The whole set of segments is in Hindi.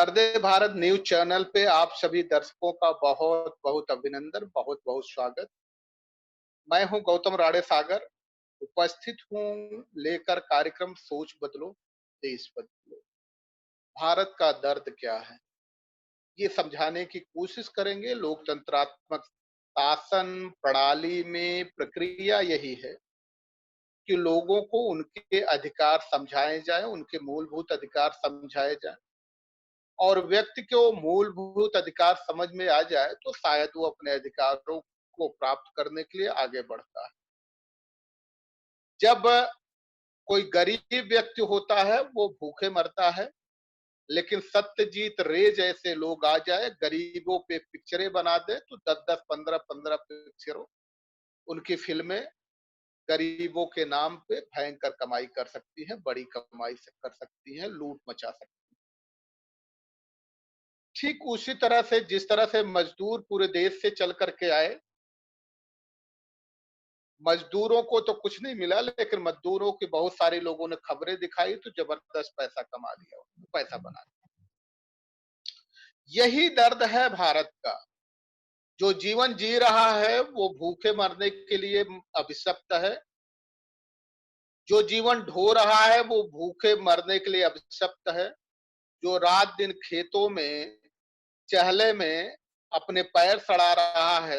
वंदे भारत न्यूज चैनल पे आप सभी दर्शकों का बहुत बहुत अभिनंदन, बहुत बहुत स्वागत। मैं हूं गौतम राड़े सागर, उपस्थित हूं लेकर कार्यक्रम सोच बदलो देश बदलो। भारत का दर्द क्या है, ये समझाने की कोशिश करेंगे। लोकतंत्रात्मक शासन प्रणाली में प्रक्रिया यही है कि लोगों को उनके अधिकार समझाए जाए, उनके मूलभूत अधिकार समझाए जाए, और व्यक्ति को मूलभूत अधिकार समझ में आ जाए तो शायद वो अपने अधिकारों को प्राप्त करने के लिए आगे बढ़ता है। जब कोई गरीब व्यक्ति होता है वो भूखे मरता है, लेकिन सत्यजीत रे जैसे लोग आ जाए, गरीबों पे पिक्चरें बना दे तो 10-10, 15-15 पिक्चरों उनकी फिल्में गरीबों के नाम पे भयंकर कमाई कर सकती है, बड़ी कमाई से कर सकती है, लूट मचा सकती है। ठीक उसी तरह से जिस तरह से मजदूर पूरे देश से चल करके आए, मजदूरों को तो कुछ नहीं मिला, लेकिन मजदूरों की बहुत सारे लोगों ने खबरें दिखाई तो जबरदस्त पैसा कमा लिया, पैसा बना लिया। यही दर्द है भारत का। जो जीवन जी रहा है वो भूखे मरने के लिए अभिशप्त है। जो जीवन ढो रहा है वो भूखे मरने के लिए अभिशप्त है। जो रात दिन खेतों में चहले में अपने पैर सड़ा रहा है,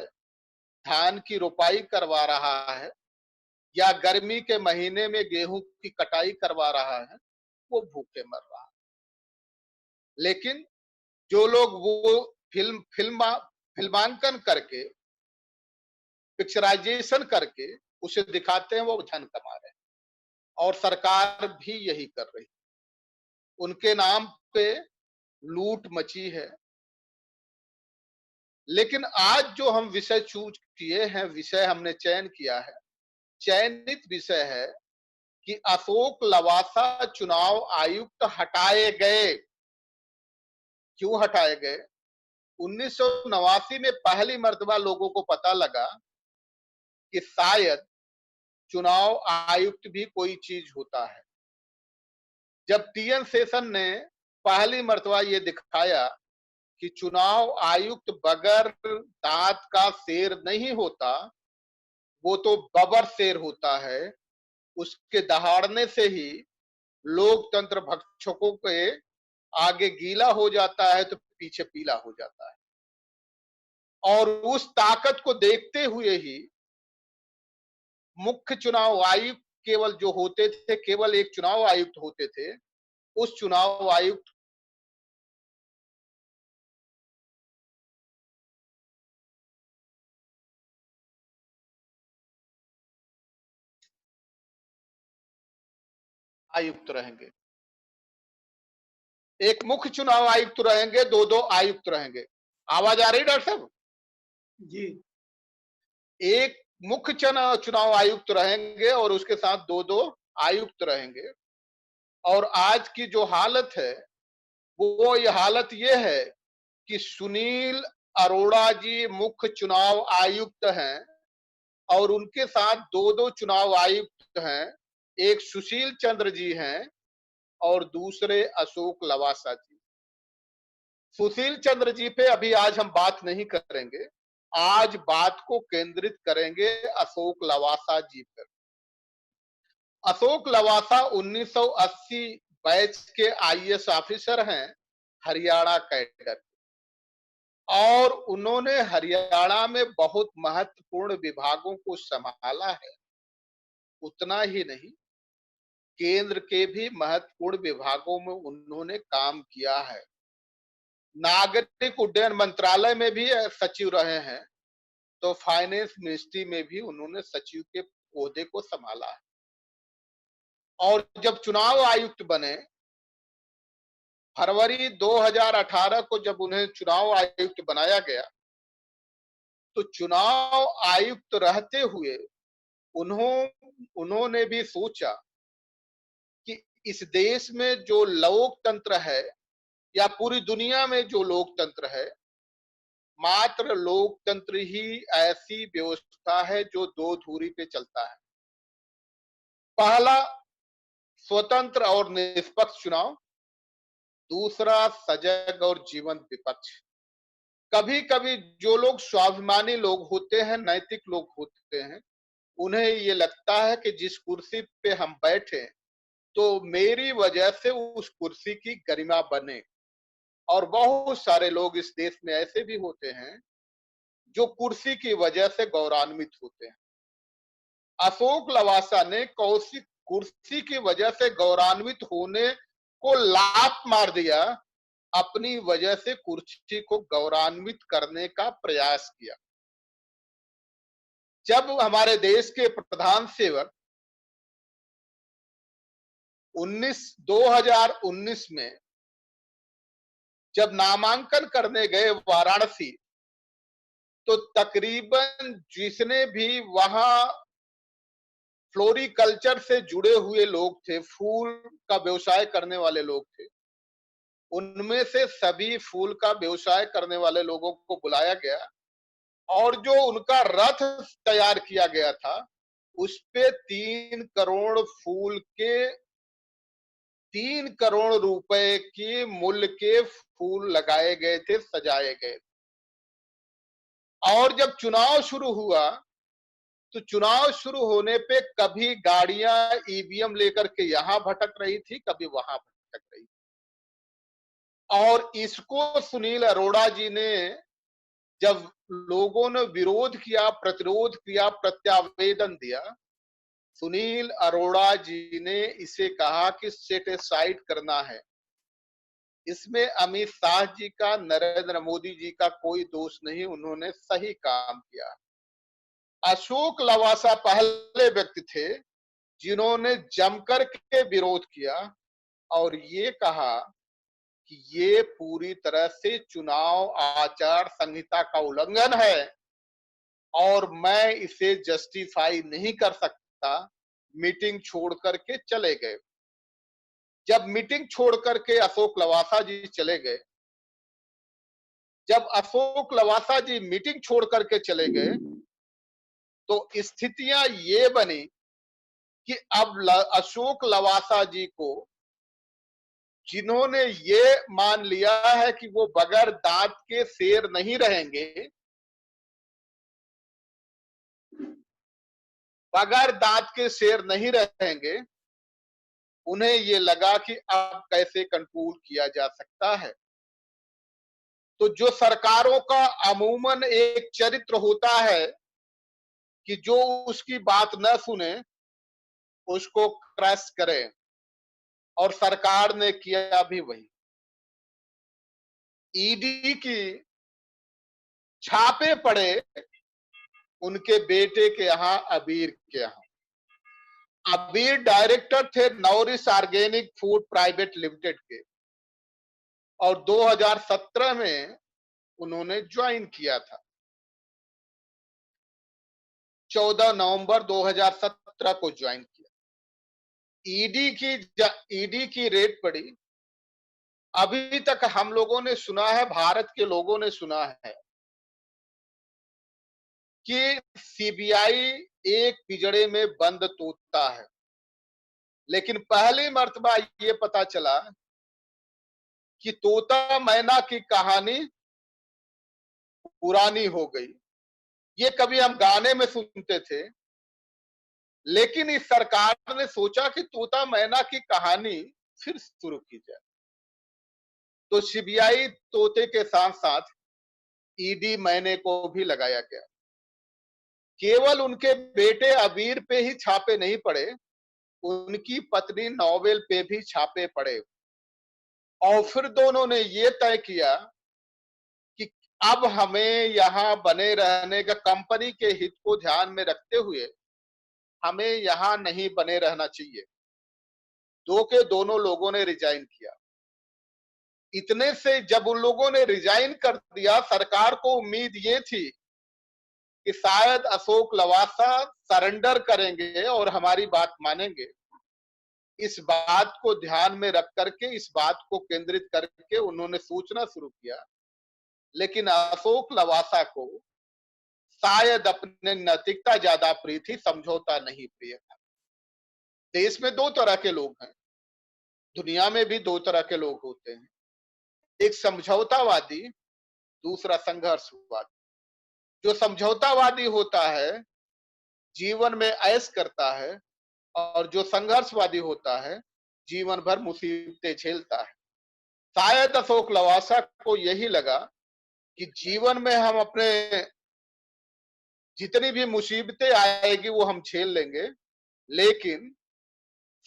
धान की रोपाई करवा रहा है, या गर्मी के महीने में गेहूं की कटाई करवा रहा है, वो भूखे मर रहा है। लेकिन जो लोग वो फिल्मांकन करके, पिक्चराइजेशन करके उसे दिखाते हैं, वो धन कमा रहे हैं, और सरकार भी यही कर रही है। उनके नाम पे लूट मची है। लेकिन आज जो हम विषय चूज किए हैं, विषय हमने चयन किया है, चयनित विषय है कि अशोक लवासा चुनाव आयुक्त हटाए गए। क्यों हटाए गए? 1989 में पहली मर्तबा लोगों को पता लगा कि शायद चुनाव आयुक्त भी कोई चीज होता है। जब टीएन शेषन ने पहली मर्तबा ये दिखाया कि चुनाव आयुक्त बगैर दांत का शेर नहीं होता, वो तो बबर शेर होता है, उसके दहाड़ने से ही लोकतंत्र भक्षकों के आगे गीला हो जाता है तो पीछे पीला हो जाता है। और उस ताकत को देखते हुए ही मुख्य चुनाव आयुक्त केवल जो होते थे, केवल एक चुनाव आयुक्त होते थे, उस चुनाव आयुक्त आयुक्त रहेंगे। एक मुख्य चुनाव आयुक्त रहेंगे, दो दो आयुक्त रहेंगे। आवाज आ रही डॉक्टर साहब? जी। एक मुख्य चुनाव आयुक्त रहेंगे और उसके साथ दो दो आयुक्त रहेंगे। और आज की जो हालत है वो ये हालत ये है कि सुनील अरोड़ा जी मुख्य चुनाव आयुक्त हैं और उनके साथ दो दो चुनाव आयुक्त हैं। एक सुशील चंद्र जी हैं और दूसरे अशोक लवासा जी। सुशील चंद्र जी पे अभी आज हम बात नहीं करेंगे, आज बात को केंद्रित करेंगे अशोक लवासा जी पर। अशोक लवासा 1980 बैच के आईएएस ऑफिसर हैं, हरियाणा कैडर, और उन्होंने हरियाणा में बहुत महत्वपूर्ण विभागों को संभाला है। उतना ही नहीं, केंद्र के भी महत्वपूर्ण विभागों में उन्होंने काम किया है। नागरिक उड्डयन मंत्रालय में भी सचिव रहे हैं, तो फाइनेंस मिनिस्ट्री में भी उन्होंने सचिव के ओहदे को संभाला है। और जब चुनाव आयुक्त बने, फरवरी 2018 को जब उन्हें चुनाव आयुक्त बनाया गया, तो चुनाव आयुक्त रहते हुए उन्होंने भी सोचा कि इस देश में जो लोकतंत्र है या पूरी दुनिया में जो लोकतंत्र है, मात्र लोकतंत्र ही ऐसी व्यवस्था है जो दो धुरी पे चलता है। पहला, स्वतंत्र और निष्पक्ष चुनाव, दूसरा सजग और जीवंत विपक्ष। कभी कभी जो लोग स्वाभिमानी लोग होते हैं, नैतिक लोग होते हैं, उन्हें ये लगता है कि जिस कुर्सी पे हम बैठे तो मेरी वजह से उस कुर्सी की गरिमा बने। और बहुत सारे लोग इस देश में ऐसे भी होते हैं जो कुर्सी की वजह से गौरवान्वित होते हैं। अशोक लवासा ने कौशिक कुर्सी की वजह से गौरवान्वित होने को लात मार दिया, अपनी वजह से कुर्सी को गौरवान्वित करने का प्रयास किया। जब हमारे देश के प्रधान सेवक 2019 में जब नामांकन करने गए वाराणसी, तो तकरीबन जिसने भी वहां फ्लोरिकल्चर से जुड़े हुए लोग थे, फूल का व्यवसाय करने वाले लोग थे, उनमें से सभी फूल का व्यवसाय करने वाले लोगों को बुलाया गया और जो उनका रथ तैयार किया गया था, उस पे 3 करोड़ फूल के 3 करोड़ रुपए के मूल्य के फूल लगाए गए थे, सजाए गए। और जब चुनाव शुरू हुआ, तो चुनाव शुरू होने पे कभी गाड़ियां ईवीएम लेकर के यहां भटक रही थी, कभी वहां भटक रही थी। और इसको सुनील अरोड़ा जी ने, जब लोगों ने विरोध किया, प्रतिरोध किया, प्रत्यावेदन दिया, सुनील अरोड़ा जी ने इसे कहा कि सेटिस्फाइड करना है। इसमें अमित शाह जी का, नरेंद्र मोदी जी का कोई दोष नहीं, उन्होंने सही काम किया। अशोक लवासा पहले व्यक्ति थे जिन्होंने जमकर के विरोध किया और ये कहा कि ये पूरी तरह से चुनाव आचार संहिता का उल्लंघन है और मैं इसे जस्टिफाई नहीं कर सकता। मीटिंग छोड़ करके चले गए। जब मीटिंग छोड़ करके अशोक लवासा जी चले गए, जब अशोक लवासा जी मीटिंग छोड़ करके चले गए, तो स्थितियां ये बनी कि अब अशोक लवासा जी को, जिन्होंने ये मान लिया है कि वो बगैर दांत के शेर नहीं रहेंगे, बगैर दांत के शेर नहीं रहेंगे, उन्हें ये लगा कि अब कैसे कंट्रोल किया जा सकता है। तो जो सरकारों का अमूमन एक चरित्र होता है कि जो उसकी बात न सुने उसको क्रश करें, और सरकार ने किया भी वही। ईडी की छापे पड़े उनके बेटे के यहां, अबीर के यहां। अबीर डायरेक्टर थे नौरिस ऑर्गेनिक फूड प्राइवेट लिमिटेड के, और 2017 में उन्होंने ज्वाइन किया था। 14 नवंबर 2017 को ज्वाइन किया। ईडी की रेड पड़ी। अभी तक हम लोगों ने सुना है, भारत के लोगों ने सुना है कि सीबीआई एक पिंजड़े में बंद तोता है, लेकिन पहली मर्तबा ये पता चला कि तोता मैना की कहानी पुरानी हो गई। ये कभी हम गाने में सुनते थे, लेकिन इस सरकार ने सोचा कि तोता मैना की कहानी फिर शुरू की जाए। तो सीबीआई तोते के साथ साथ ईडी मैने को भी लगाया गया। केवल उनके बेटे अबीर पे ही छापे नहीं पड़े, उनकी पत्नी नोवेल पे भी छापे पड़े। और फिर दोनों ने ये तय किया कि अब हमें यहां बने रहने का, कंपनी के हित को ध्यान में रखते हुए हमें यहां नहीं बने रहना चाहिए। दो के दोनों लोगों ने रिजाइन किया। इतने से जब उन लोगों ने रिजाइन कर दिया, सरकार को उम्मीद ये थी कि शायद अशोक लवासा सरेंडर करेंगे और हमारी बात मानेंगे। इस बात को ध्यान में रख करके, इस बात को केंद्रित करके उन्होंने सोचना शुरू किया। लेकिन अशोक लवासा को शायद अपने नैतिकता ज्यादा प्रिय थी, समझौता नहीं प्रिय था। देश में दो तरह के लोग हैं, दुनिया में भी दो तरह के लोग होते हैं। एक समझौतावादी, दूसरा संघर्षवादी। जो समझौतावादी होता है जीवन में ऐश करता है, और जो संघर्षवादी होता है जीवन भर मुसीबतें झेलता है। शायद अशोक लवासा को यही लगा कि जीवन में हम अपने जितनी भी मुसीबतें आएगी वो हम झेल लेंगे, लेकिन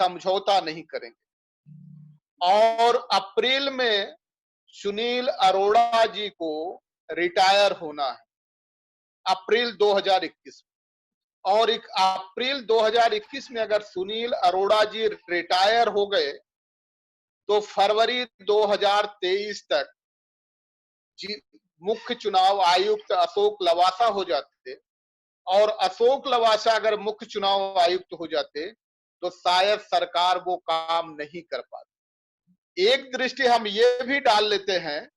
समझौता नहीं करेंगे। और अप्रैल में सुनील अरोड़ा जी को रिटायर होना है, अप्रैल 2021। और एक अप्रैल 2021 में अगर सुनील अरोड़ा जी रिटायर हो गए तो फरवरी 2023 तक मुख्य चुनाव आयुक्त अशोक लवासा हो जाते। और अशोक लवासा अगर मुख्य चुनाव आयुक्त हो जाते तो शायद सरकार वो काम नहीं कर पाती। एक दृष्टि हम ये भी डाल लेते हैं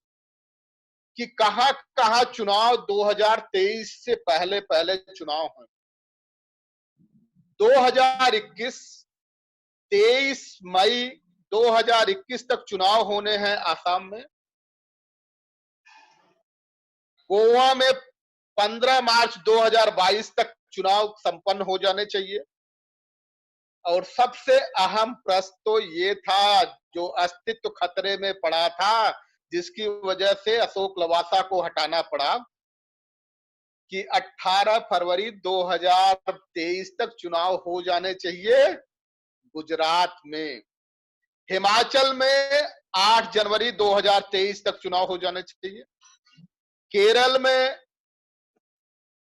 कि कहां कहां चुनाव 2023 से पहले पहले चुनाव हुए। 2021 23 मई 2021 तक चुनाव होने हैं आसाम में। गोवा में 15 मार्च 2022 तक चुनाव संपन्न हो जाने चाहिए। और सबसे अहम प्रश्न तो ये था जो अस्तित्व खतरे में पड़ा था, जिसकी वजह से अशोक लवासा को हटाना पड़ा, कि 18 फरवरी 2023 तक चुनाव हो जाने चाहिए गुजरात में। हिमाचल में 8 जनवरी 2023 तक चुनाव हो जाने चाहिए। केरल में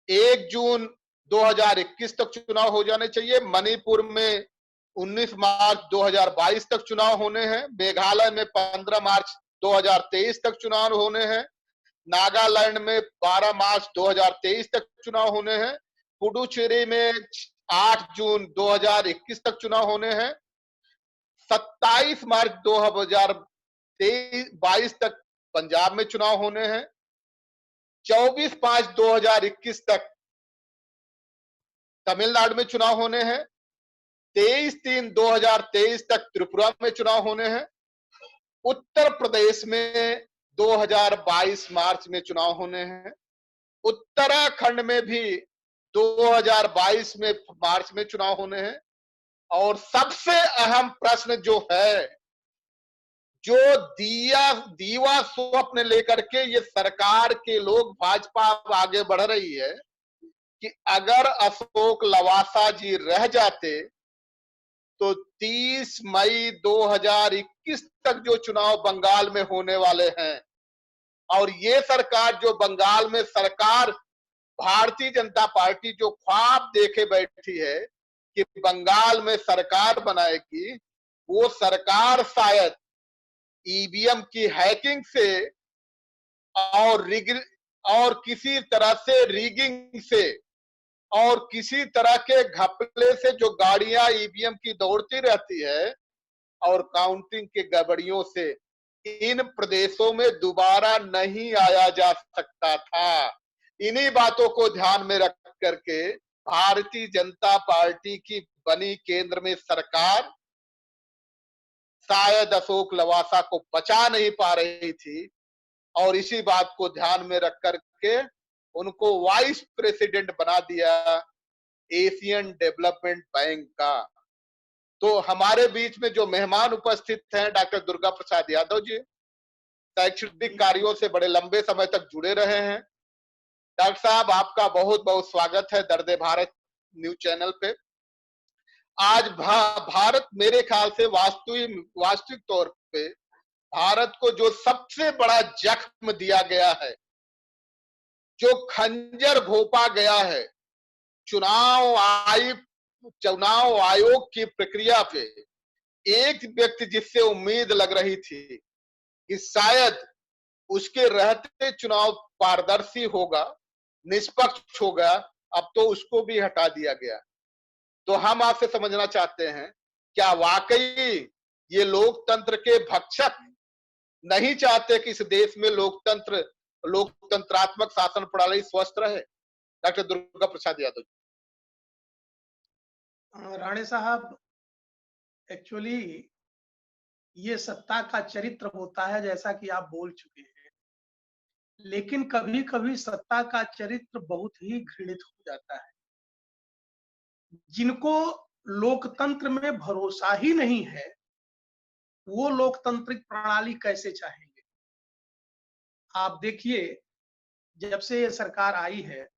1 जून 2021 तक चुनाव हो जाने चाहिए। मणिपुर में 19 मार्च 2022 तक चुनाव होने हैं। मेघालय में 15 मार्च 2023 तक चुनाव होने हैं। नागालैंड में 12 मार्च 2023 तक चुनाव होने हैं। पुडुचेरी में 8 जून 2021 तक चुनाव होने हैं। 27 मार्च 2022 तक पंजाब में चुनाव होने हैं। 24/5/2021 तक तमिलनाडु में चुनाव होने हैं। 23/3/2023 तक त्रिपुरा में चुनाव होने हैं। उत्तर प्रदेश में 2022 मार्च में चुनाव होने हैं। उत्तराखंड में भी 2022 में मार्च में चुनाव होने हैं। और सबसे अहम प्रश्न जो है, जो दीवा स्वप्न लेकर के ये सरकार के लोग भाजपा आगे बढ़ रही है, कि अगर अशोक लवासा जी रह जाते तो 30 मई 2021 तक जो चुनाव बंगाल में होने वाले हैं, और ये सरकार जो बंगाल में सरकार, भारतीय जनता पार्टी जो ख्वाब देखे बैठी है कि बंगाल में सरकार बनाएगी, वो सरकार शायद ईवीएम की हैकिंग से और और किसी तरह से रिगिंग से और किसी तरह के घपले से जो गाड़ियां ईवीएम की दौड़ती रहती है और काउंटिंग के गड़बड़ियों से इन प्रदेशों में दोबारा नहीं आया जा सकता था। इन्हीं बातों को ध्यान में रख करके भारतीय जनता पार्टी की बनी केंद्र में सरकार शायद अशोक लवासा को बचा नहीं पा रही थी, और इसी बात को ध्यान में रख करके उनको वाइस प्रेसिडेंट बना दिया एशियन डेवलपमेंट बैंक का। तो हमारे बीच में जो मेहमान उपस्थित हैं, डॉक्टर दुर्गा प्रसाद यादव जी, शैक्षणिक कार्यों से बड़े लंबे समय तक जुड़े रहे हैं। डॉक्टर साहब, आपका बहुत बहुत स्वागत है दर्द भारत न्यूज चैनल पे। आज भारत मेरे ख्याल से वास्तविक तौर पे भारत को जो सबसे बड़ा जख्म दिया गया है, जो खंजर घोंपा गया है चुनाव आयोग की प्रक्रिया पे, एक व्यक्ति जिससे उम्मीद लग रही थी कि शायद उसके रहते चुनाव पारदर्शी होगा, निष्पक्ष होगा, अब तो उसको भी हटा दिया गया। तो हम आपसे समझना चाहते हैं, क्या वाकई ये लोकतंत्र के भक्षक नहीं चाहते कि इस देश में लोकतंत्रात्मक शासन प्रणाली स्वस्थ रहे? डॉक्टर दुर्गा प्रसाद यादव जी। राणे साहब, एक्चुअली ये सत्ता का चरित्र होता है, जैसा कि आप बोल चुके हैं। लेकिन कभी-कभी सत्ता का चरित्र बहुत ही घृणित हो जाता है। जिनको लोकतंत्र में भरोसा ही नहीं है, वो लोकतांत्रिक प्रणाली कैसे चाहेंगे? आप देखिए, जब से ये सरकार आई है,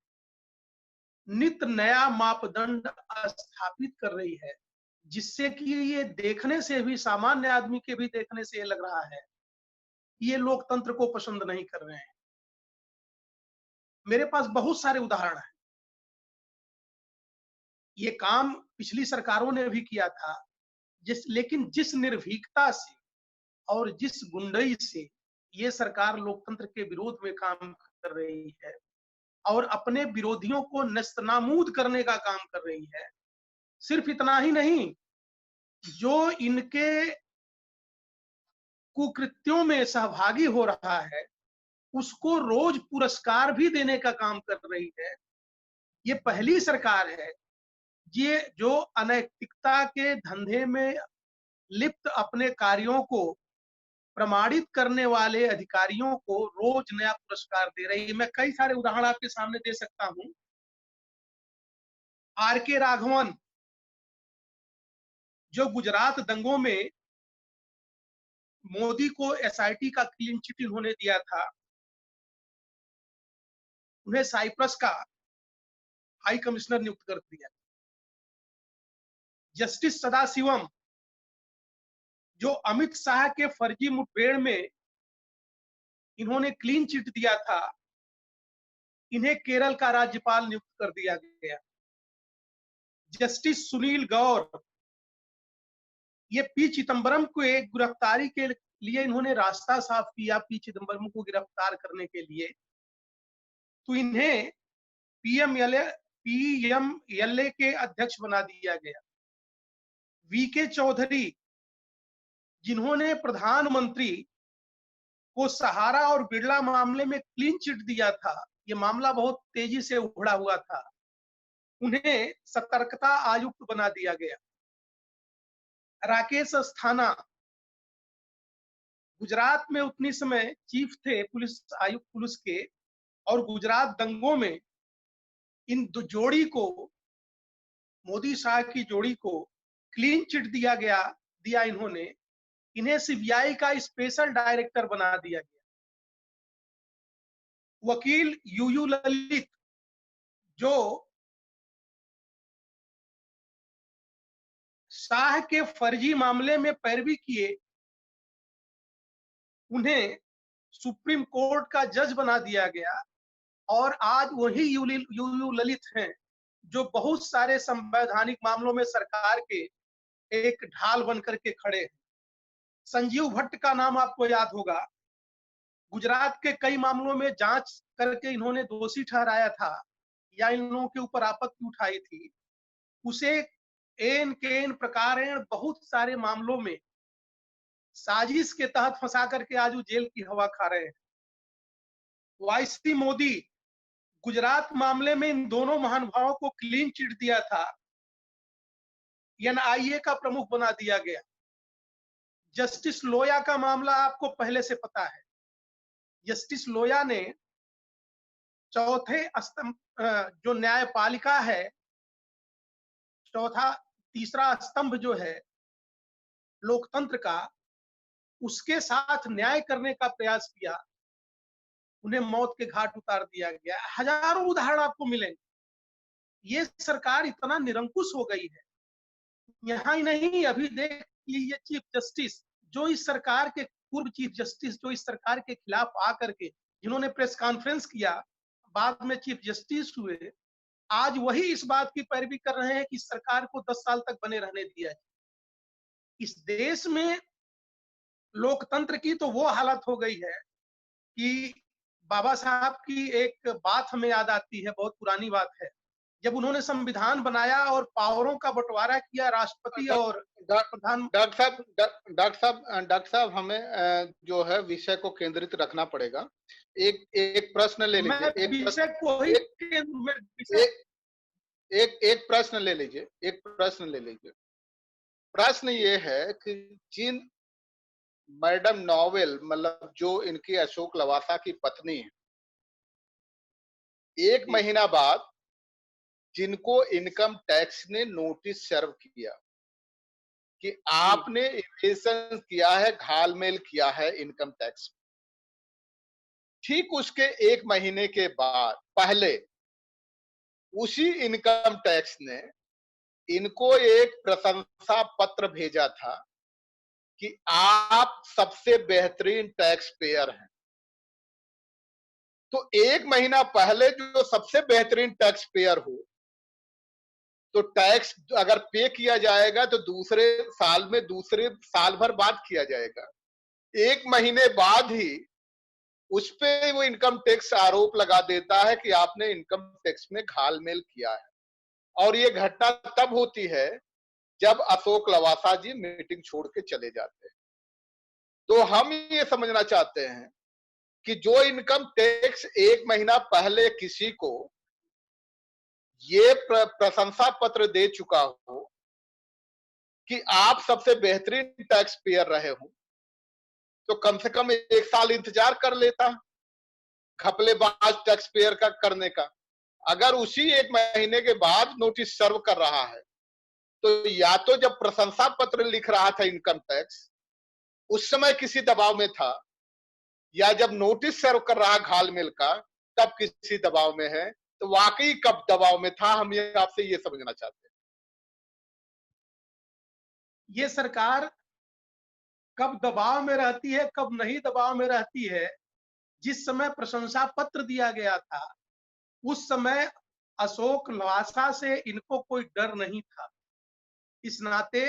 नित नया मापदंड स्थापित कर रही है, जिससे कि ये देखने से भी, सामान्य आदमी के भी देखने से ये लग रहा है, कि ये लोकतंत्र को पसंद नहीं कर रहे हैं। मेरे पास बहुत सारे उदाहरण हैं। ये काम पिछली सरकारों ने भी किया था, लेकिन जिस निर्भीकता से और जिस गुंडई से ये सरकार लोकतंत्र के विरोध में काम कर रही है और अपने विरोधियों को नेस्तनाबूद करने का काम कर रही है। सिर्फ इतना ही नहीं, जो इनके कुकृत्यों में सहभागी हो रहा है, उसको रोज पुरस्कार भी देने का काम कर रही है। ये पहली सरकार है ये जो अनैतिकता के धंधे में लिप्त अपने कार्यों को प्रमाणित करने वाले अधिकारियों को रोज नया पुरस्कार दे रही है। मैं कई सारे उदाहरण आपके सामने दे सकता हूं। आर के राघवन, जो गुजरात दंगों में मोदी को एसआईटी का क्लीन चिट इन्होंने दिया था, उन्हें साइप्रस का हाई कमिश्नर नियुक्त कर दिया। जस्टिस सदाशिवम, जो अमित शाह के फर्जी मुठभेड़ में इन्होंने क्लीन चिट दिया था, इन्हें केरल का राज्यपाल नियुक्त कर दिया गया। जस्टिस सुनील गौर, ये पी चिदम्बरम को एक गिरफ्तारी के लिए इन्होंने रास्ता साफ किया, पी चिदम्बरम को गिरफ्तार करने के लिए, तो इन्हें पीएमएलए के अध्यक्ष बना दिया गया। वीके चौधरी, जिन्होंने प्रधानमंत्री को सहारा और बिरला मामले में क्लीन चिट दिया था, ये मामला बहुत तेजी से उभड़ा हुआ था, उन्हें सतर्कता आयुक्त बना दिया गया। राकेश अस्थाना, गुजरात में उतनी समय चीफ थे पुलिस आयुक्त पुलिस के, और गुजरात दंगों में इन दो जोड़ी को, मोदी शाह की जोड़ी को क्लीन चिट दिया इन्होंने, इन्हें सीबीआई का स्पेशल डायरेक्टर बना दिया गया। वकील यूयू ललित, जो शाह के फर्जी मामले में पैरवी किए, उन्हें सुप्रीम कोर्ट का जज बना दिया गया। और आज वही यूयू ललित हैं जो बहुत सारे संवैधानिक मामलों में सरकार के एक ढाल बनकर के खड़े हैं। संजीव भट्ट का नाम आपको याद होगा, गुजरात के कई मामलों में जांच करके इन्होंने दोषी ठहराया था या इन लोगों के ऊपर आपत्ति उठाई थी, उसे एन केन प्रकारेण बहुत सारे मामलों में साजिश के तहत फंसा करके आज वो जेल की हवा खा रहे हैं। वाईसी मोदी, गुजरात मामले में इन दोनों महानुभावों को क्लीन चिट दिया था, एनआईए का प्रमुख बना दिया गया। जस्टिस लोया का मामला आपको पहले से पता है। जस्टिस लोया ने चौथे स्तंभ, जो न्यायपालिका है, तीसरा स्तंभ जो है लोकतंत्र का, उसके साथ न्याय करने का प्रयास किया, उन्हें मौत के घाट उतार दिया गया। हजारों उदाहरण आपको मिलेंगे। ये सरकार इतना निरंकुश हो गई है। यहाँ ही नहीं, अभी देख लीजिए चीफ जस्टिस, जो इस सरकार के पूर्व चीफ जस्टिस, जो इस सरकार के खिलाफ आकर के जिन्होंने प्रेस कॉन्फ्रेंस किया, बाद में चीफ जस्टिस हुए, आज वही इस बात की पैरवी कर रहे हैं कि सरकार को 10 साल तक बने रहने दिया जाए। इस देश में लोकतंत्र की तो वो हालत हो गई है कि बाबा साहब की एक बात हमें याद आती है, बहुत पुरानी बात है। जब उन्होंने संविधान बनाया और पावरों का बंटवारा किया राष्ट्रपति और प्रधान। डॉक्टर साहब हमें जो है विषय को केंद्रित रखना पड़ेगा। एक प्रश्न ले लीजिए। एक प्रश्न ले लीजिए। प्रश्न ये है कि जिन मैडम नोवेल, मतलब जो इनकी अशोक लवासा की पत्नी है, एक जी, महीना बाद जिनको इनकम टैक्स ने नोटिस सर्व किया कि जी, आपने इवेशन किया है, घालमेल किया है इनकम टैक्स, ठीक उसके एक महीने के बाद पहले उसी इनकम टैक्स ने इनको एक प्रशंसा पत्र भेजा था कि आप सबसे बेहतरीन टैक्स पेयर हैं। तो एक महीना पहले जो सबसे बेहतरीन टैक्स पेयर हो, तो टैक्स अगर पे किया जाएगा तो दूसरे साल में, दूसरे साल भर बाद किया जाएगा। एक महीने बाद ही उस पे वो इनकम टैक्स आरोप लगा देता है कि आपने इनकम टैक्स में घालमेल किया है। और ये घटना तब होती है जब अशोक लवासा जी मीटिंग छोड़ के चले जाते हैं। तो हम ये समझना चाहते हैं कि जो इनकम टैक्स एक महीना पहले किसी को ये प्रशंसा पत्र दे चुका हो कि आप सबसे बेहतरीन टैक्स पेयर रहे हो, तो कम से कम एक साल इंतजार कर लेता घपलेबाज टैक्स पेयर का करने का। अगर उसी एक महीने के बाद नोटिस सर्व कर रहा है, तो या तो जब प्रशंसा पत्र लिख रहा था इनकम टैक्स उस समय किसी दबाव में था, या जब नोटिस सर्व कर रहा घालमेल का तब किसी दबाव में है। तो वाकई कब दबाव में था, हम ये आपसे ये समझना चाहते हैं। ये सरकार कब दबाव में रहती है, कब नहीं दबाव में रहती है। जिस समय प्रशंसा पत्र दिया गया था, उस समय अशोक लवासा से इनको कोई डर नहीं था। इस नाते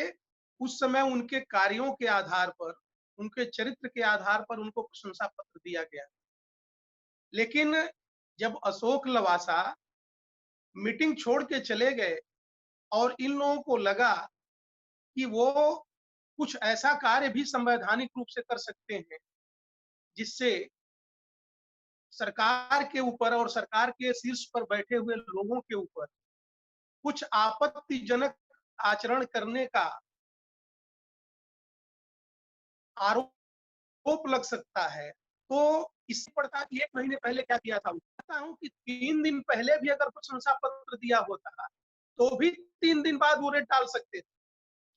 उस समय उनके कार्यों के आधार पर, उनके चरित्र के आधार पर उनको प्रशंसा पत्र दिया गया। लेकिन जब अशोक लवासा मीटिंग छोड़ के चले गए और इन लोगों को लगा कि वो कुछ ऐसा कार्य भी संवैधानिक रूप से कर सकते हैं, जिससे सरकार के ऊपर और सरकार के शीर्ष पर बैठे हुए लोगों के ऊपर कुछ आपत्तिजनक आचरण करने का आरोप लग सकता है। तो इससे पड़ता कि 1 महीने पहले क्या किया था? कहता हूँ कि 3 दिन पहले भी अगर प्रशंसा पत्र दिया होता, तो भी 3 दिन बाद वो रेड डाल सकते थे,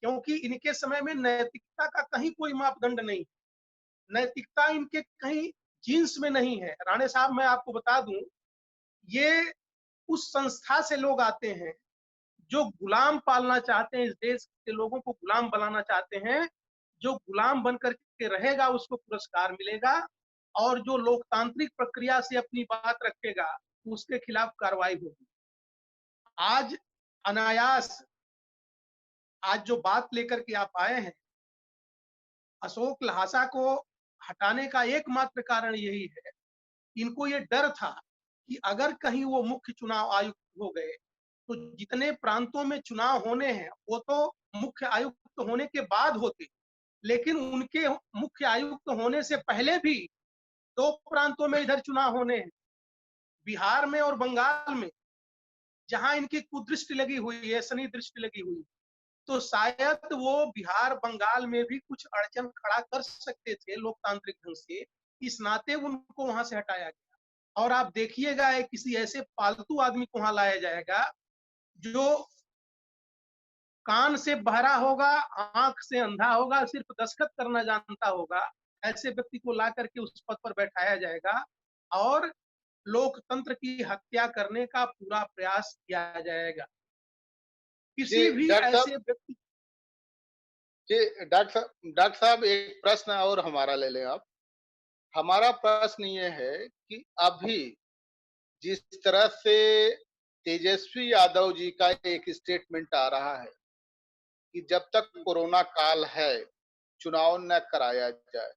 क्योंकि इनके समय में नैतिकता का कहीं कोई मापदंड नहीं। नैतिकता इनके कहीं जीन्स में नहीं है। राणे साहब, मैं आपको बता दूं, ये उस संस्था से लोग आते हैं जो गुलाम पालना चाहते हैं, इस देश के लोगों को गुलाम बनाना चाहते हैं। जो गुलाम बनकर के रहेगा उसको पुरस्कार मिलेगा, और जो लोकतांत्रिक प्रक्रिया से अपनी बात रखेगा उसके खिलाफ कार्रवाई होगी। आज अनायास, आज जो बात लेकर के आप आए हैं, अशोक लहासा को हटाने का एकमात्र कारण यही है। इनको ये डर था कि अगर कहीं वो मुख्य चुनाव आयुक्त हो गए, तो जितने प्रांतों में चुनाव होने हैं वो तो मुख्य आयुक्त होने के बाद होते, लेकिन उनके मुख्य आयुक्त होने से पहले भी 2 प्रांतों में इधर चुनाव होने हैं, बिहार में और बंगाल में, जहां इनकी कुदृष्टि लगी हुई है, शनि दृष्टि लगी हुई है। तो शायद वो बिहार बंगाल में भी कुछ अड़चन खड़ा कर सकते थे लोकतांत्रिक ढंग से, इस नाते उनको वहां से हटाया गया। और आप देखिएगा किसी ऐसे पालतू आदमी को वहां लाया जाएगा जो कान से बहरा होगा, आंख से अंधा होगा, सिर्फ दस्तखत करना जानता होगा। ऐसे व्यक्ति को ला करके उस पद पर बैठाया जाएगा और लोकतंत्र की हत्या करने का पूरा प्रयास किया जाएगा। जी किसी भी डॉक्टर साहब, ऐसे व्यक्ति। जी डॉक्टर साहब, एक प्रश्न और हमारा ले लें आप। हमारा प्रश्न ये है कि अभी जिस तरह से तेजस्वी यादव जी का एक स्टेटमेंट आ रहा है कि जब तक कोरोना काल है चुनाव न कराया जाए।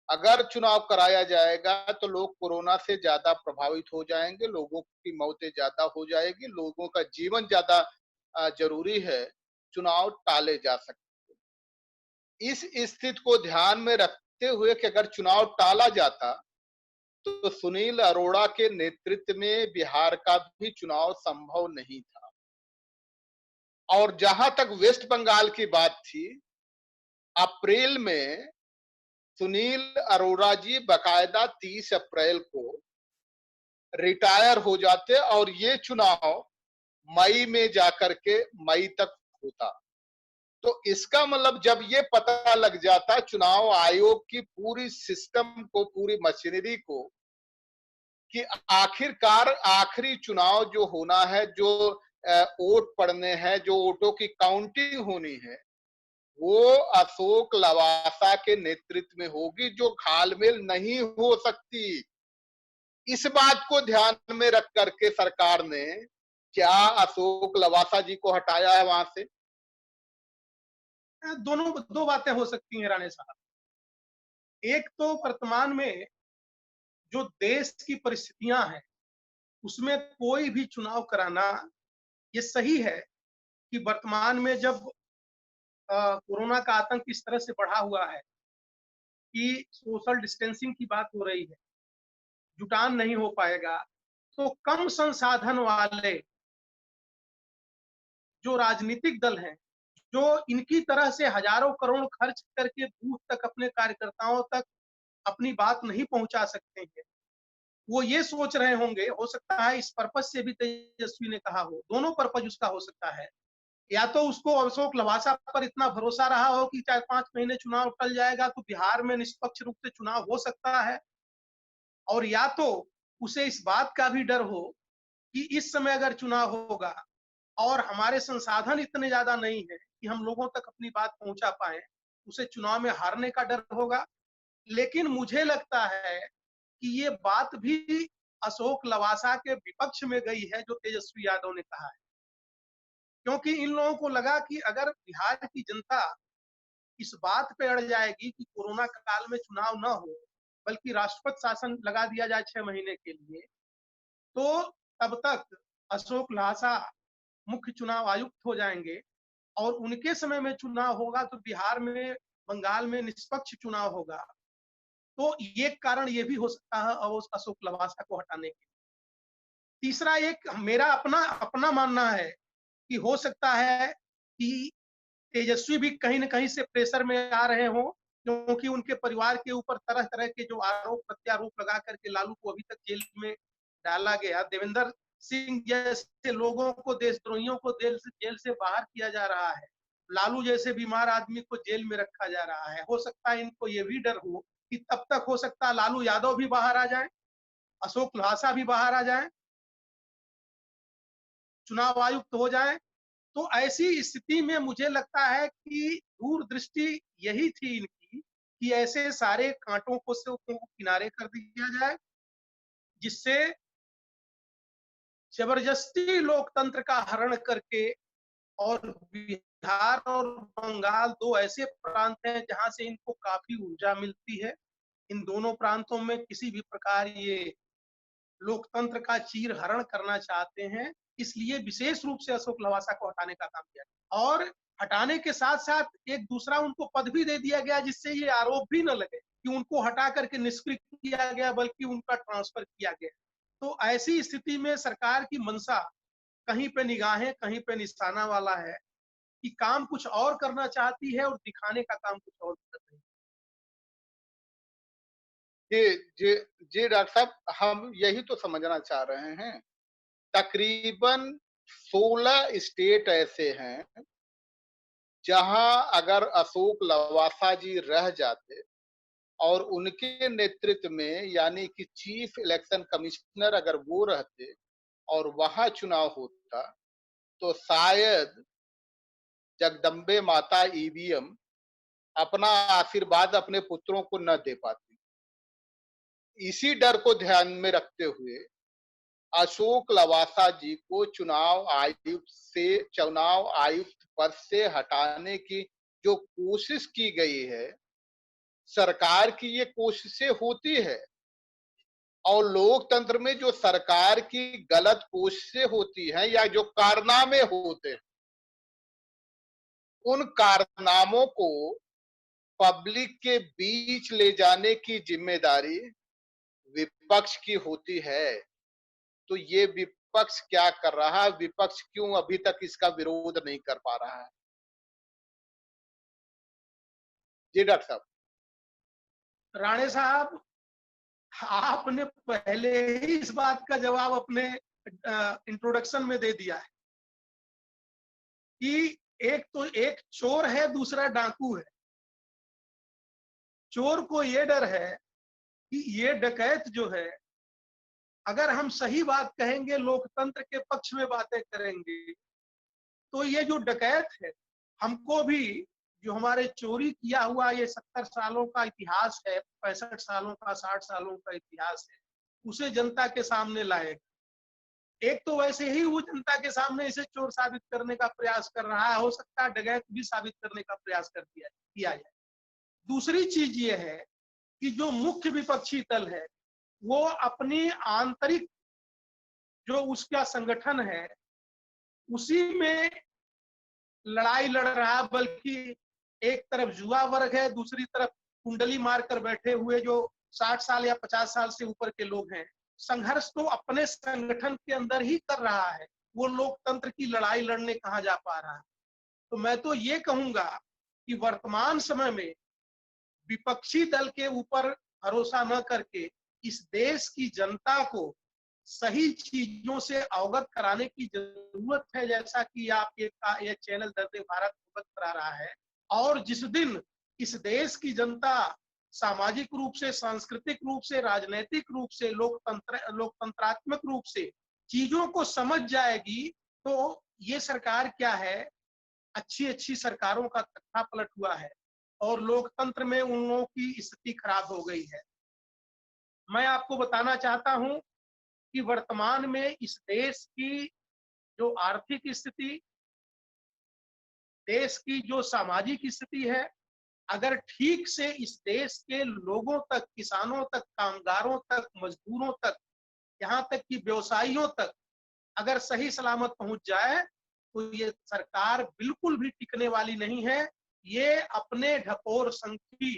अगर चुनाव कराया जाएगा तो लोग कोरोना से ज्यादा प्रभावित हो जाएंगे, लोगों की मौतें ज्यादा हो जाएगी, लोगों का जीवन ज्यादा जरूरी है, चुनाव टाले जा सकते। इस स्थिति को ध्यान में रखते हुए कि अगर चुनाव टाला जाता तो सुनील अरोड़ा के नेतृत्व में बिहार का भी चुनाव संभव नहीं था। और जहां तक वेस्ट बंगाल की बात थी, अप्रैल में सुनील अरोड़ा जी बकायदा 30 अप्रैल को रिटायर हो जाते और ये चुनाव मई में जाकर के मई तक होता। तो इसका मतलब जब ये पता लग जाता चुनाव आयोग की पूरी सिस्टम को, पूरी मशीनरी को, कि आखिरकार आखिरी चुनाव जो होना है, जो वोट पड़ने हैं, जो वोटों की काउंटिंग होनी है, वो अशोक लवासा के नेतृत्व में होगी, जो घालमेल नहीं हो सकती। इस बात को ध्यान में रख करके सरकार ने क्या अशोक लवासा जी को हटाया है वहां से? दोनों दो बातें हो सकती हैं राणे साहब। एक तो वर्तमान में जो देश की परिस्थितियां हैं, उसमें कोई भी चुनाव कराना ये सही है कि वर्तमान में जब कोरोना का आतंक इस तरह से बढ़ा हुआ है कि सोशल डिस्टेंसिंग की बात हो रही है, जुटान नहीं हो पाएगा, तो कम संसाधन वाले जो राजनीतिक दल हैं, जो इनकी तरह से हजारों करोड़ खर्च करके बूथ तक अपने कार्यकर्ताओं तक अपनी बात नहीं पहुंचा सकते हैं, वो ये सोच रहे होंगे, हो सकता है इस पर्पज से भी तेजस्वी ने कहा हो, दोनों पर्पज उसका हो सकता है। या तो उसको अशोक लवासा पर इतना भरोसा रहा हो कि 4-5 महीने चुनाव टल जाएगा तो बिहार में निष्पक्ष रूप से चुनाव हो सकता है, और या तो उसे इस बात का भी डर हो कि इस समय अगर चुनाव होगा और हमारे संसाधन इतने ज्यादा नहीं है कि हम लोगों तक अपनी बात पहुंचा पाए, उसे चुनाव में हारने का डर होगा। लेकिन मुझे लगता है कि ये बात भी अशोक लवासा के विपक्ष में गई है जो तेजस्वी यादव ने कहा है, क्योंकि इन लोगों को लगा कि अगर बिहार की जनता इस बात पे अड़ जाएगी कि कोरोना काल में चुनाव न हो, बल्कि राष्ट्रपति शासन लगा दिया जाए 6 महीने के लिए, तो तब तक अशोक लवासा मुख्य चुनाव आयुक्त हो जाएंगे और उनके समय में चुनाव होगा तो बिहार में, बंगाल में निष्पक्ष चुनाव होगा। तो ये कारण ये भी हो सकता है अशोक लवासा को हटाने के। तीसरा एक मेरा अपना अपना मानना है कि हो सकता है कि तेजस्वी भी कहीं न कहीं से प्रेशर में आ रहे हों, क्योंकि उनके परिवार के ऊपर तरह-तरह के जो आरोप प्रत्यारोप लगा करके लालू को अभी तक जेल में डाला गया। देवेंद्र सिंह जैसे लोगों को, देशद्रोहियों को जेल से बाहर किया जा रहा है। लालू जैसे बीमार आदमी को जेल में रखा जा रहा है। हो सकता है इनको ये भी डर हो कि तब तक हो सकता है लालू यादव भी बाहर आ जाएँ, अशोक लवासा भी बाहर आ जाएँ, चुनाव आयुक्त हो जाएँ। तो ऐसी स्थिति में मुझे लगता है कि दूरदृष्टि यही थी इनकी कि ऐसे सारे कांटों को किनारे कर दिया जाए, जिससे जबरदस्ती लोकतंत्र का हरण करके, और बिहार और बंगाल दो ऐसे प्रांत हैं जहां से इनको काफी ऊर्जा मिलती है। इन दोनों प्रांतों में किसी भी प्रकार ये लोकतंत्र का चीर-हरण करना चाहते हैं, इसलिए विशेष रूप से अशोक लवासा को हटाने का काम किया। और हटाने के साथ-साथ एक दूसरा उनको पद भी दे दिया गया, जिससे ये आरोप भी न लगे कि उनको हटा करके निष्क्रिय किया गया, बल्कि उनका ट्रांसफर किया गया। तो ऐसी स्थिति में सरकार की मंशा कहीं पे निगाहें, कहीं पे निशाना वाला है कि काम कुछ और करना चाहती है और दिखाने का काम कुछ और कर रही है। जी, जी, जी डॉक्टर साहब, हम यही तो समझना चाह रहे हैं। तकरीबन 16 स्टेट ऐसे हैं जहां अगर अशोक लवासा जी रह जाते और उनके नेतृत्व में, यानी कि चीफ इलेक्शन कमिश्नर अगर वो रहते और वहां चुनाव होता, तो शायद जगदम्बे माता ईवीएम अपना आशीर्वाद अपने पुत्रों को न दे पाती। इसी डर को ध्यान में रखते हुए अशोक लवासा जी को चुनाव आयुक्त पद से हटाने की जो कोशिश की गई है, सरकार की ये कोशिशें होती है, और लोकतंत्र में जो सरकार की गलत कोशिशें होती हैं या जो कारनामे होते हैं, उन कारनामों को पब्लिक के बीच ले जाने की जिम्मेदारी विपक्ष की होती है। तो ये विपक्ष क्या कर रहा है? विपक्ष क्यों अभी तक इसका विरोध नहीं कर पा रहा है? जी डॉक्टर साहब। राणे साहब, आपने पहले ही इस बात का जवाब अपने इंट्रोडक्शन में दे दिया है कि एक चोर है, दूसरा डाकू है। चोर को ये डर है कि ये डकैत जो है, अगर हम सही बात कहेंगे, लोकतंत्र के पक्ष में बातें करेंगे, तो ये जो डकैत है, हमको भी जो हमारे चोरी किया हुआ ये 70 सालों का इतिहास है, 65 सालों का, 60 सालों का इतिहास है, उसे जनता के सामने लाएगा। एक तो वैसे ही वो जनता के सामने इसे चोर साबित करने का प्रयास कर रहा है, हो सकता है डकैत भी साबित करने का प्रयास किया जाए। दूसरी चीज ये है कि जो मुख्य विपक्षी दल है, वो अपनी आंतरिक जो उसका संगठन है, उसी में लड़ाई लड़ रहा है। बल्कि एक तरफ युवा वर्ग है, दूसरी तरफ कुंडली मारकर बैठे हुए जो 60 साल या 50 साल से ऊपर के लोग हैं। संघर्ष तो अपने संगठन के अंदर ही कर रहा है, वो लोकतंत्र की लड़ाई लड़ने कहाँ जा पा रहा है। तो मैं तो ये कहूंगा कि वर्तमान समय में विपक्षी दल के ऊपर भरोसा न करके इस देश की जनता को सही चीजों से अवगत कराने की जरूरत है, जैसा कि आप ये चैनल दर्द भारत अवगत करा रहा है। और जिस दिन इस देश की जनता सामाजिक रूप से, सांस्कृतिक रूप से, राजनीतिक रूप से, लोकतंत्रात्मक रूप से चीजों को समझ जाएगी, तो ये सरकार क्या है, अच्छी अच्छी सरकारों का तख्ता पलट हुआ है और लोकतंत्र में उन लोगों की स्थिति खराब हो गई है। मैं आपको बताना चाहता हूं कि वर्तमान में इस देश की जो आर्थिक स्थिति, देश की जो सामाजिक स्थिति है, अगर ठीक से इस देश के लोगों तक, किसानों तक, कामगारों तक, मजदूरों तक, यहाँ तक कि व्यवसायियों तक अगर सही सलामत पहुंच जाए, तो ये सरकार बिल्कुल भी टिकने वाली नहीं है। ये अपने ढकोर संखी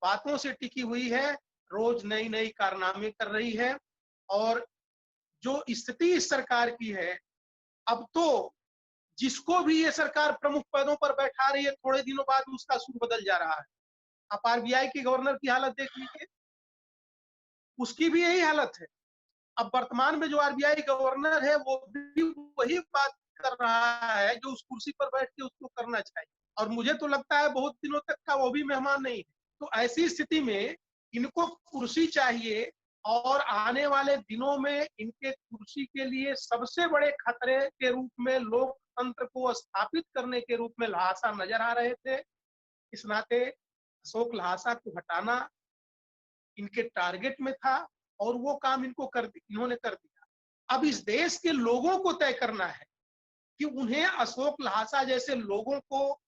बातों से टिकी हुई है, रोज नई नई कारनामे कर रही है। और जो स्थिति इस सरकार की है, अब तो जिसको भी ये सरकार प्रमुख पदों पर बैठा रही है, थोड़े दिनों बाद उसका सुर बदल जा रहा है। आप आरबीआई के गवर्नर की हालत देख लीजिए, उसकी भी यही हालत है। अब वर्तमान में जो आरबीआई गवर्नर है, वो भी वही बात कर रहा है जो उस कुर्सी पर बैठ के उसको करना चाहिए, और मुझे तो लगता है बहुत दिनों तक का वो भी मेहमान नहीं है। तो ऐसी स्थिति में इनको कुर्सी चाहिए, और आने वाले दिनों में इनके कुर्सी के लिए सबसे बड़े खतरे के रूप में लोकतंत्र को स्थापित करने के रूप में ल्हासा नजर आ रहे थे। इस नाते अशोक ल्हासा को हटाना इनके टारगेट में था, और वो काम इन्होंने कर दिया। अब इस देश के लोगों को तय करना है कि उन्हें अशोक ल्हासा जैसे लोगों को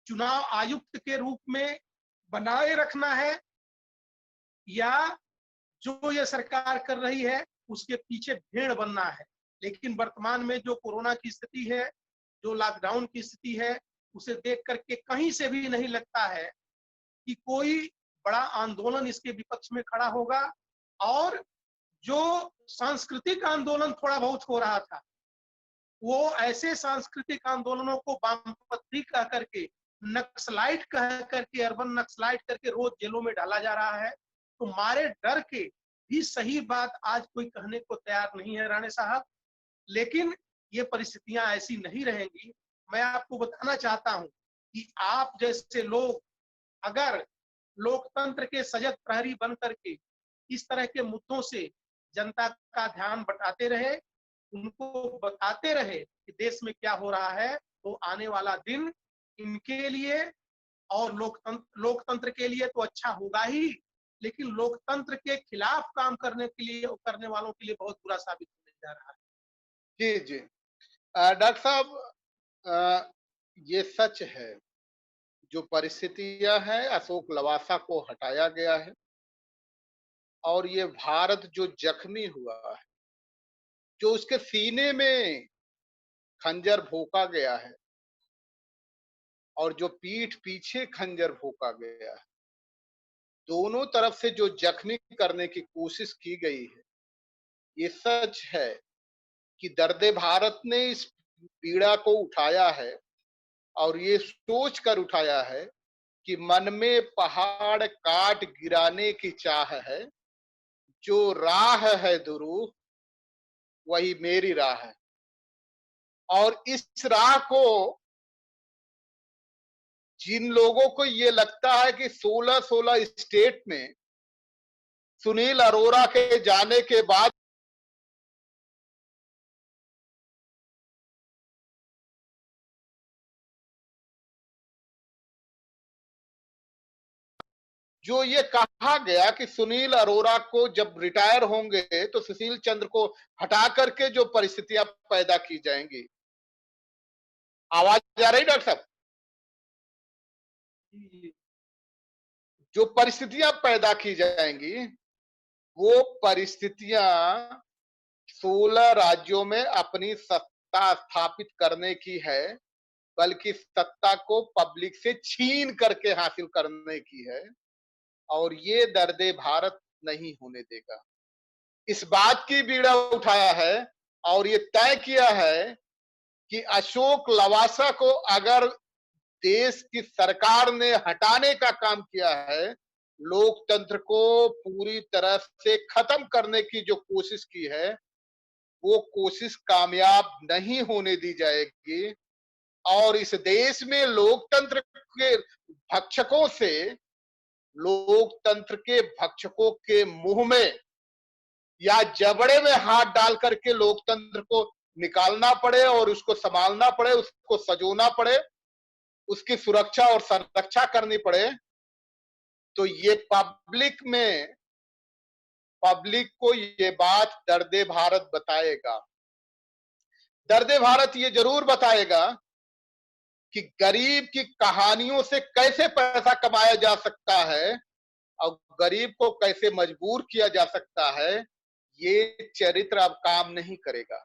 चुनाव आयुक्त के रूप में बनाए रखना है, या जो ये सरकार कर रही है उसके पीछे भेड़ बनना है। लेकिन वर्तमान में जो कोरोना की स्थिति है, जो लॉकडाउन की स्थिति है, उसे देख करके कहीं से भी नहीं लगता है कि कोई बड़ा आंदोलन इसके विपक्ष में खड़ा होगा। और जो सांस्कृतिक आंदोलन थोड़ा बहुत हो रहा था, वो ऐसे सांस्कृतिक आंदोलनों को वामपंथी कह करके, नक्सलाइट कह करके, अर्बन नक्सलाइट करके रोज जेलों में डाला जा रहा है। तो मारे डर के भी सही बात आज कोई कहने को तैयार नहीं है राणे साहब। लेकिन ये परिस्थितियां ऐसी नहीं रहेंगी। मैं आपको बताना चाहता हूं कि आप जैसे लोग अगर लोकतंत्र के सजग प्रहरी बन करके इस तरह के मुद्दों से जनता का ध्यान बटाते रहे, उनको बताते रहे कि देश में क्या हो रहा है, तो आने वाला दिन इनके लिए और लोकतंत्र के लिए तो अच्छा होगा ही, लेकिन लोकतंत्र के खिलाफ काम करने वालों के लिए बहुत बुरा साबित होने जा रहा है। जी जी। डॉक्टर साहब, ये सच है, जो परिस्थितियां हैं, अशोक लवासा को हटाया गया है, और ये भारत जो जख्मी हुआ है, जो उसके सीने में खंजर भोंका गया है, और जो पीठ पीछे खंजर भोंका गया है, दोनों तरफ से जो जख्मी करने की कोशिश की गई है, ये सच है कि दर्द भारत ने इस पीड़ा को उठाया है, और ये सोच कर उठाया है कि मन में पहाड़ काट गिराने की चाह है, जो राह है ध्रुव वही मेरी राह है। और इस राह को जिन लोगों को ये लगता है कि 16-16 स्टेट में सुनील अरोड़ा के जाने के बाद जो ये कहा गया कि सुनील अरोड़ा को जब रिटायर होंगे तो सुशील चंद्र को हटा करके जो परिस्थितियां पैदा की जाएंगी। आवाज आ रही डॉक्टर साहब? जो परिस्थितियां पैदा की जाएंगी वो परिस्थितियां 16 राज्यों में अपनी सत्ता स्थापित करने की है, बल्कि सत्ता को पब्लिक से छीन करके हासिल करने की है। और ये दर्दे भारत नहीं होने देगा। इस बात की बीड़ा उठाया है और ये तय किया है कि अशोक लवासा को अगर देश की सरकार ने हटाने का काम किया है, लोकतंत्र को पूरी तरह से खत्म करने की जो कोशिश की है, वो कोशिश कामयाब नहीं होने दी जाएगी। और इस देश में लोकतंत्र के भक्षकों से, लोकतंत्र के भक्षकों के मुंह में या जबड़े में हाथ डाल करके लोकतंत्र को निकालना पड़े और उसको संभालना पड़े, उसको सजोना पड़े, उसकी सुरक्षा और संरक्षा करनी पड़े, तो ये पब्लिक को ये बात दर्दे भारत बताएगा। दर्दे भारत ये जरूर बताएगा कि गरीब की कहानियों से कैसे पैसा कमाया जा सकता है और गरीब को कैसे मजबूर किया जा सकता है। ये चरित्र अब काम नहीं करेगा।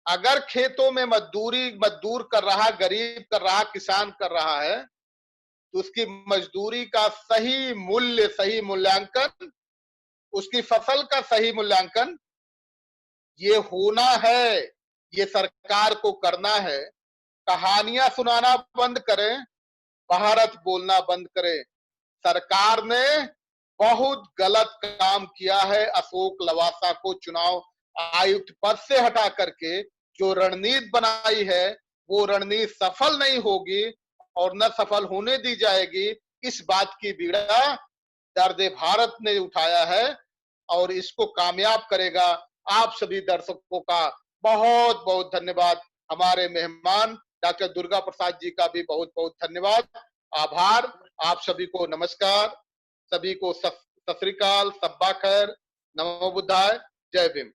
अगर खेतों में मजदूर कर रहा, गरीब कर रहा, किसान कर रहा है, तो उसकी मजदूरी का सही मूल्य, सही मूल्यांकन, उसकी फसल का सही मूल्यांकन ये होना है, ये सरकार को करना है। कहानियां सुनाना बंद करें, भारत बोलना बंद करें। सरकार ने बहुत गलत काम किया है। अशोक लवासा को चुनाव आयुक्त पद से हटा करके जो रणनीति बनाई है, वो रणनीति सफल नहीं होगी और न सफल होने दी जाएगी। इस बात की बीड़ा दर्दे भारत ने उठाया है और इसको कामयाब करेगा। आप सभी दर्शकों का बहुत बहुत धन्यवाद। हमारे मेहमान डॉक्टर दुर्गा प्रसाद जी का भी बहुत बहुत धन्यवाद, आभार। आप सभी को नमस्कार, सभी को सत श्री अकाल, सब्बा खैर, नमो बुद्धाय, जय भीम।